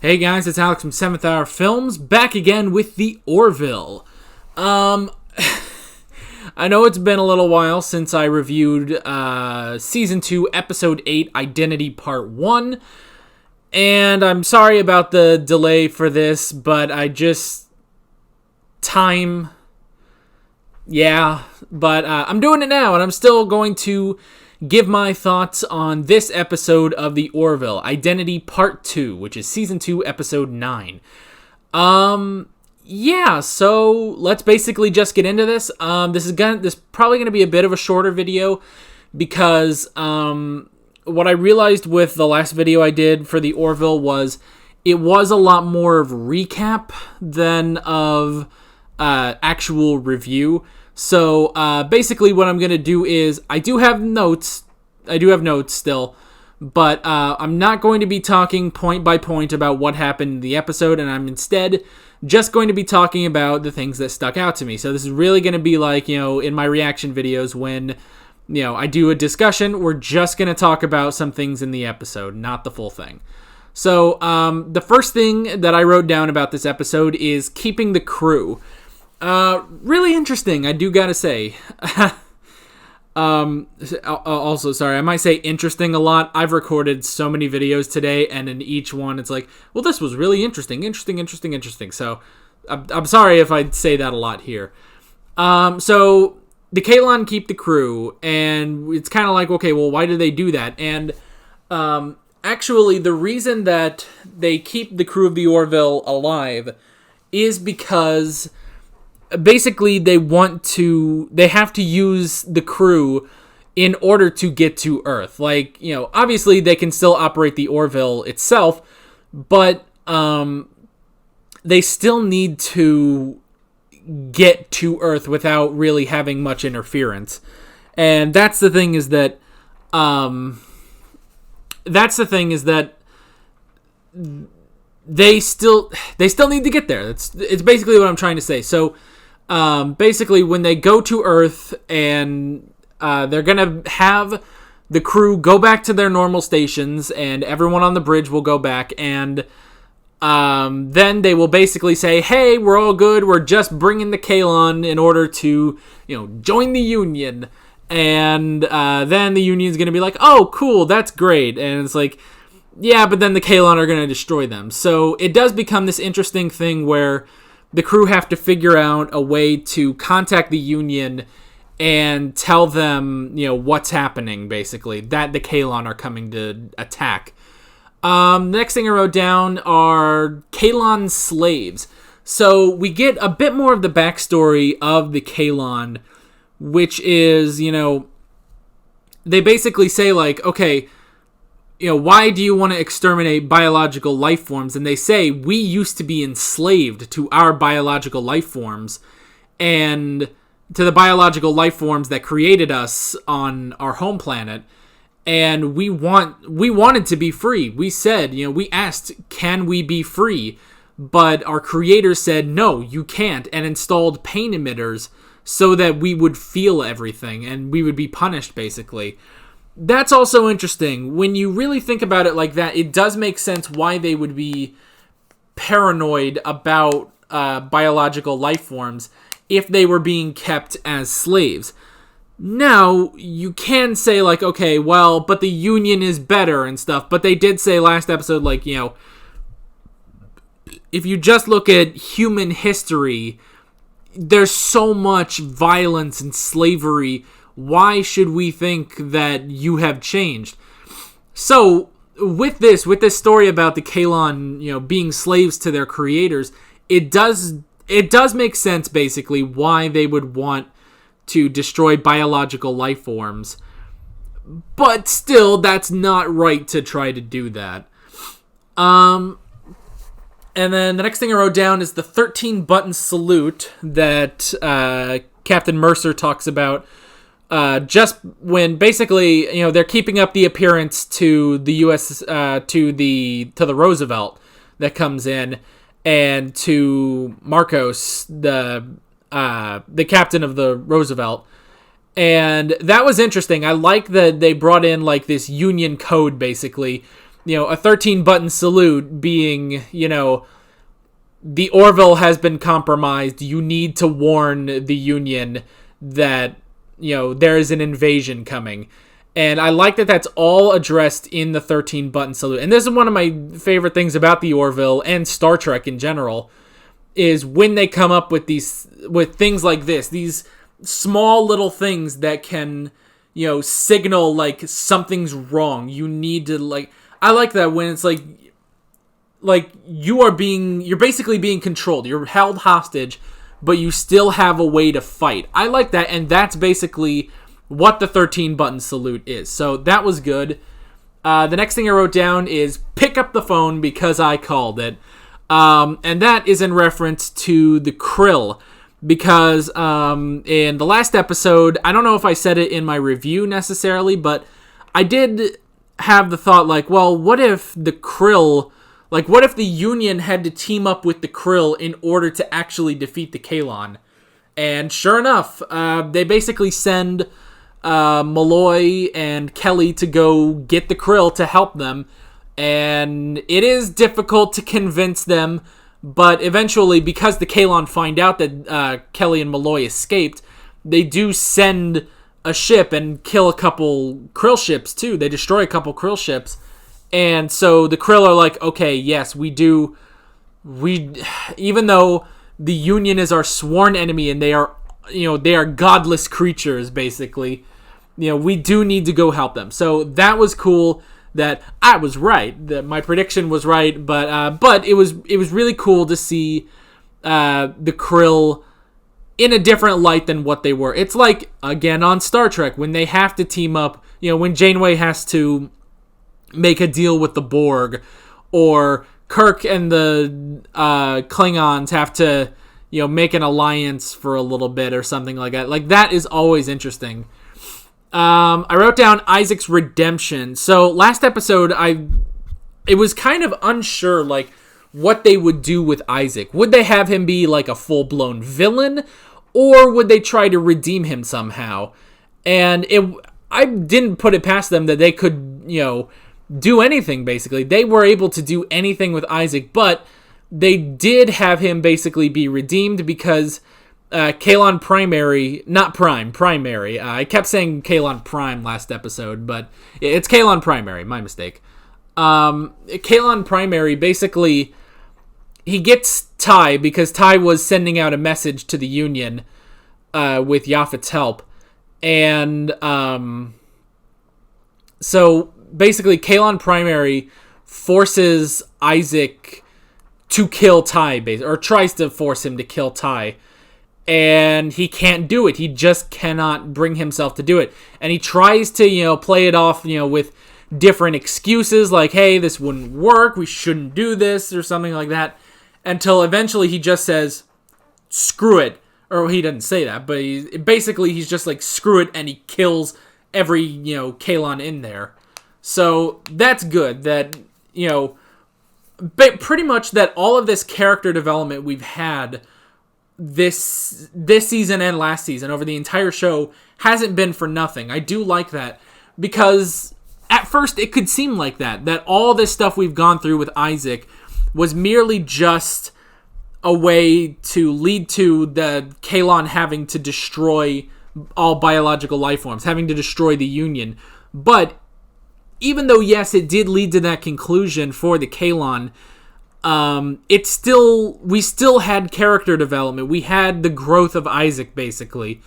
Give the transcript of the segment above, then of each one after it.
Hey guys, it's Alex from 7th Hour Films, back again with the Orville. I know it's been a little while since I reviewed Season 2, Episode 8, Identity Part 1, and I'm sorry about the delay for this, but time, but I'm doing it now, and I'm still going to give my thoughts on this episode of the Orville, Identity Part 2, which is Season 2, Episode 9. So let's basically just get into this. This is probably going to be a bit of a shorter video because what I realized with the last video I did for the Orville was it was a lot more of recap than of actual review. So, basically what I'm going to do is, I do have notes still, but I'm not going to be talking point by point about what happened in the episode, and I'm instead just going to be talking about the things that stuck out to me. So this is really going to be like, in my reaction videos when, I do a discussion, we're just going to talk about some things in the episode, not the full thing. So, the first thing that I wrote down about this episode is keeping the crew. Really interesting, I do gotta say. Also, sorry, I might say interesting a lot. I've recorded so many videos today, and in each one, it's like, well, this was really interesting. So, I'm sorry if I say that a lot here. So, the Kalon keep the crew, and it's kind of like, okay, well, why do they do that? And, actually, the reason that they keep the crew of the Orville alive is because basically they have to use the crew in order to get to Earth. Like, obviously they can still operate the Orville itself, but they still need to get to Earth without really having much interference. And that's the thing is that they still need to get there. It's basically what I'm trying to say. So basically, when they go to Earth and they're going to have the crew go back to their normal stations and everyone on the bridge will go back and then they will basically say, hey, we're all good. We're just bringing the Kalon in order to, join the Union. And then the Union's going to be like, oh, cool, that's great. And it's like, yeah, but then the Kalon are going to destroy them. So it does become this interesting thing where the crew have to figure out a way to contact the Union and tell them, what's happening, basically, that the Kalon are coming to attack. The next thing I wrote down are Kalon slaves. So we get a bit more of the backstory of the Kalon, which is, they basically say, like, okay, why do you want to exterminate biological life forms? And they say, we used to be enslaved to our biological life forms and to the biological life forms that created us on our home planet. And we wanted to be free. We said, we asked, can we be free? But our creators said, no, you can't, and installed pain emitters so that we would feel everything and we would be punished, basically. That's also interesting. When you really think about it like that, it does make sense why they would be paranoid about biological life forms if they were being kept as slaves. Now, you can say, like, okay, well, but the Union is better and stuff, but they did say last episode, like, if you just look at human history, there's so much violence and slavery. Why should we think that you have changed? So, with this story about the Kalon, being slaves to their creators, it does make sense, basically, why they would want to destroy biological life forms. But still, that's not right to try to do that. And then the next thing I wrote down is the 13-button salute that Captain Mercer talks about. Just when basically, they're keeping up the appearance to the U.S. to the Roosevelt that comes in, and to Marcos, the captain of the Roosevelt, And that was interesting. I like that they brought in like this Union code basically, a 13-button salute being, the Orville has been compromised. You need to warn the Union that, there is an invasion coming. And I like that that's all addressed in the 13-button salute. And this is one of my favorite things about the Orville and Star Trek in general, is when they come up with things like this, these small little things that can, signal like something's wrong. You need to I like that when it's like you're basically being controlled. You're held hostage, but you still have a way to fight. I like that, and that's basically what the 13-button salute is. So that was good. The next thing I wrote down is pick up the phone because I called it. And that is in reference to the Krill. Because in the last episode, I don't know if I said it in my review necessarily, but I did have the thought what if the Krill... what if the Union had to team up with the Krill in order to actually defeat the Kaylon? And sure enough, they basically send Malloy and Kelly to go get the Krill to help them. And it is difficult to convince them, but eventually, because the Kaylon find out that Kelly and Malloy escaped, they do send a ship and kill a couple Krill ships too. They destroy a couple Krill ships. And so the Krill are like, okay, yes, even though the Union is our sworn enemy and they are godless creatures, basically, we do need to go help them. So that was cool that I was right, that my prediction was right, but it was really cool to see the Krill in a different light than what they were. It's like, again, on Star Trek, when they have to team up, when Janeway has to make a deal with the Borg, or Kirk and the Klingons have to, make an alliance for a little bit or something like that. That is always interesting. I wrote down Isaac's redemption. So last episode, it was kind of unsure, what they would do with Isaac. Would they have him be a full-blown villain, or would they try to redeem him somehow? And I didn't put it past them that they could, do anything, basically. They were able to do anything with Isaac, but they did have him basically be redeemed because Kaylon Primary. I kept saying Kaylon Prime last episode, but it's Kaylon Primary, my mistake. Kaylon Primary, basically, he gets Ty because Ty was sending out a message to the Union with Yaphet's help. And so basically, Kaylon Primary forces Isaac to kill Ty, or tries to force him to kill Ty. And he can't do it. He just cannot bring himself to do it. And he tries to, play it off, with different excuses, like, hey, this wouldn't work, we shouldn't do this, or something like that. Until eventually he just says, screw it. Or he doesn't say that, but he's just like, screw it, and he kills every, Kaylon in there. So that's good that, pretty much that all of this character development we've had this season and last season over the entire show hasn't been for nothing. I do like that because at first it could seem like that all this stuff we've gone through with Isaac was merely just a way to lead to the Kaylon having to destroy all biological life forms, having to destroy the Union. But even though, yes, it did lead to that conclusion for the Kaylon, we still had character development. We had the growth of Isaac, basically.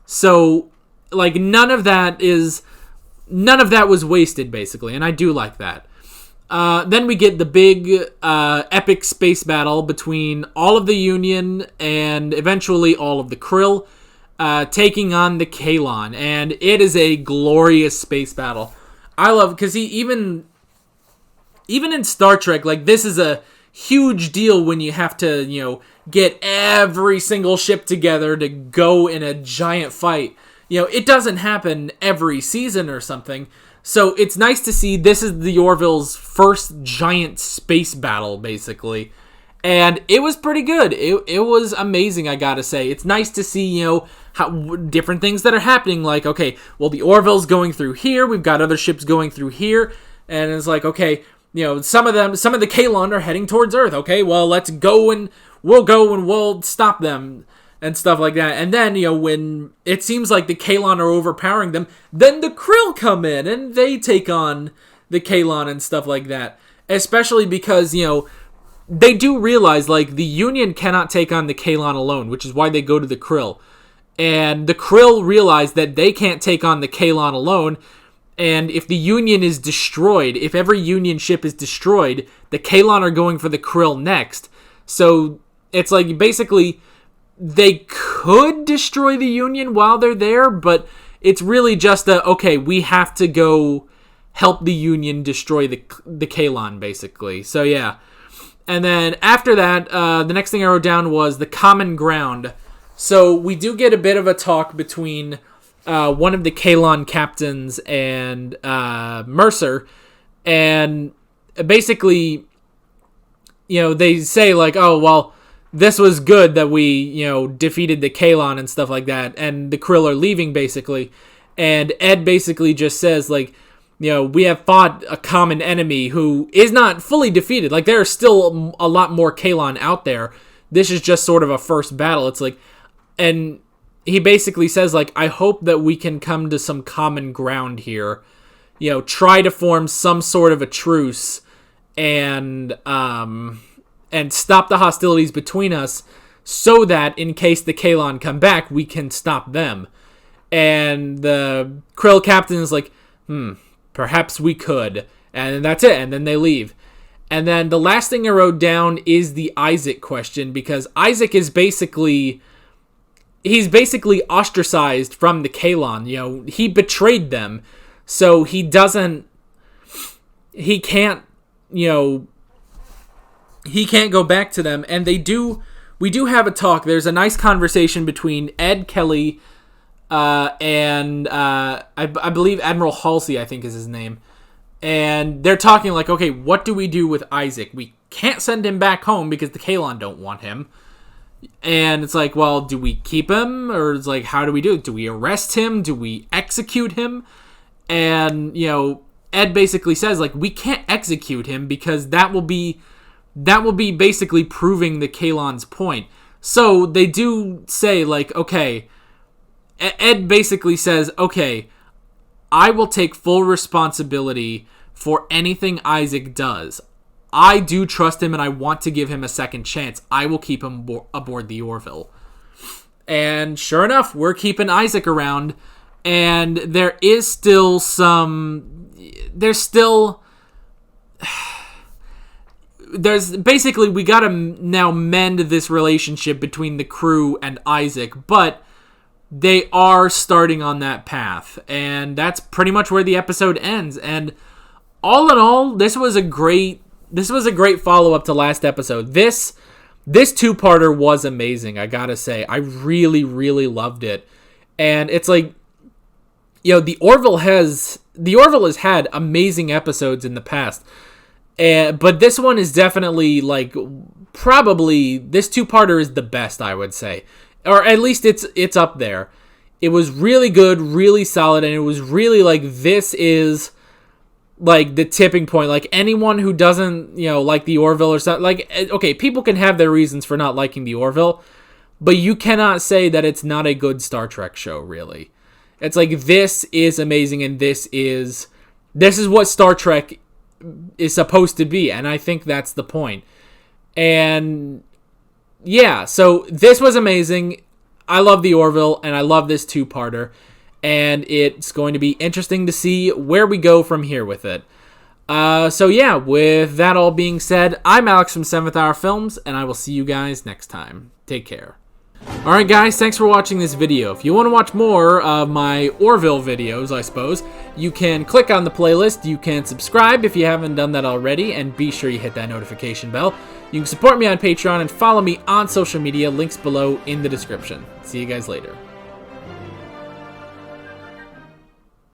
So, none of that was wasted, basically, and I do like that. Then we get the big, epic space battle between all of the Union and eventually all of the Krill, taking on the Kaylon, and it is a glorious space battle. I love, because even in Star Trek, this is a huge deal when you have to, get every single ship together to go in a giant fight. It doesn't happen every season or something. So it's nice to see this is the Orville's first giant space battle, basically. And it was pretty good. It was amazing, I gotta say. It's nice to see, how different things that are happening. Okay, well, the Orville's going through here. We've got other ships going through here. And it's okay, some of the Kalon are heading towards Earth. Okay, well, let's go and we'll stop them and stuff like that. And then, when it seems like the Kalon are overpowering them, then the Krill come in and they take on the Kalon and stuff like that. Especially because, they do realize, like, the Union cannot take on the Kalon alone, which is why they go to the Krill. And the Krill realize that they can't take on the Kalon alone. And if the Union is destroyed, if every Union ship is destroyed, the Kalon are going for the Krill next. So it's like basically they could destroy the Union while they're there, but it's really just okay, we have to go help the Union destroy the Kalon, basically. So yeah. And then after that, the next thing I wrote down was the common ground. So we do get a bit of a talk between one of the Kalon captains and Mercer. And basically, they say like, oh, well, this was good that we, defeated the Kalon and stuff like that. And the Krill are leaving, basically. And Ed basically just says, like, we have fought a common enemy who is not fully defeated. Like, there are still a lot more Kalon out there. This is just sort of a first battle. It's like, and he basically says, like, I hope that we can come to some common ground here. Try to form some sort of a truce and stop the hostilities between us so that in case the Kalon come back, we can stop them. And the Krill captain is like, perhaps we could. And that's it. And then they leave. And then the last thing I wrote down is the Isaac question, because Isaac is basically ostracized from the Kalon. He betrayed them. So he can't go back to them. And we do have a talk. There's a nice conversation between Ed Kelly and I believe Admiral Halsey, I think is his name. And they're talking like, okay, what do we do with Isaac? We can't send him back home because the Kalon don't want him. And it's like, well, do we keep him? Or it's like, how do we do it? Do we arrest him? Do we execute him? And, Ed basically says, like, we can't execute him because that will be basically proving the Kalon's point. So they do say, like, okay, Ed basically says, okay, I will take full responsibility for anything Isaac does. I do trust him and I want to give him a second chance. I will keep him aboard the Orville. And sure enough, we're keeping Isaac around. And there's basically, we gotta now mend this relationship between the crew and Isaac, but they are starting on that path, and that's pretty much where the episode ends. And all in all, this was a great follow-up to last episode. This two-parter was amazing, I gotta say. I really, really loved it. And it's like, the Orville has had amazing episodes in the past. But this one is definitely, like, probably, this two-parter is the best, I would say. Or at least it's up there. It was really good, really solid, and it was really, like, this is, like, the tipping point. Like, anyone who doesn't, like the Orville or something, like, okay, people can have their reasons for not liking the Orville, but you cannot say that it's not a good Star Trek show, really. It's like, this is amazing, and this is what Star Trek is supposed to be, and I think that's the point. And yeah, so this was amazing. I love the Orville, and I love this two-parter, and it's going to be interesting to see where we go from here with it. So yeah, with that all being said, I'm Alex from 7th Hour Films, and I will see you guys next time. Take care. Alright guys, thanks for watching this video. If you want to watch more of my Orville videos, I suppose, you can click on the playlist, you can subscribe if you haven't done that already, and be sure you hit that notification bell. You can support me on Patreon and follow me on social media, links below in the description. See you guys later.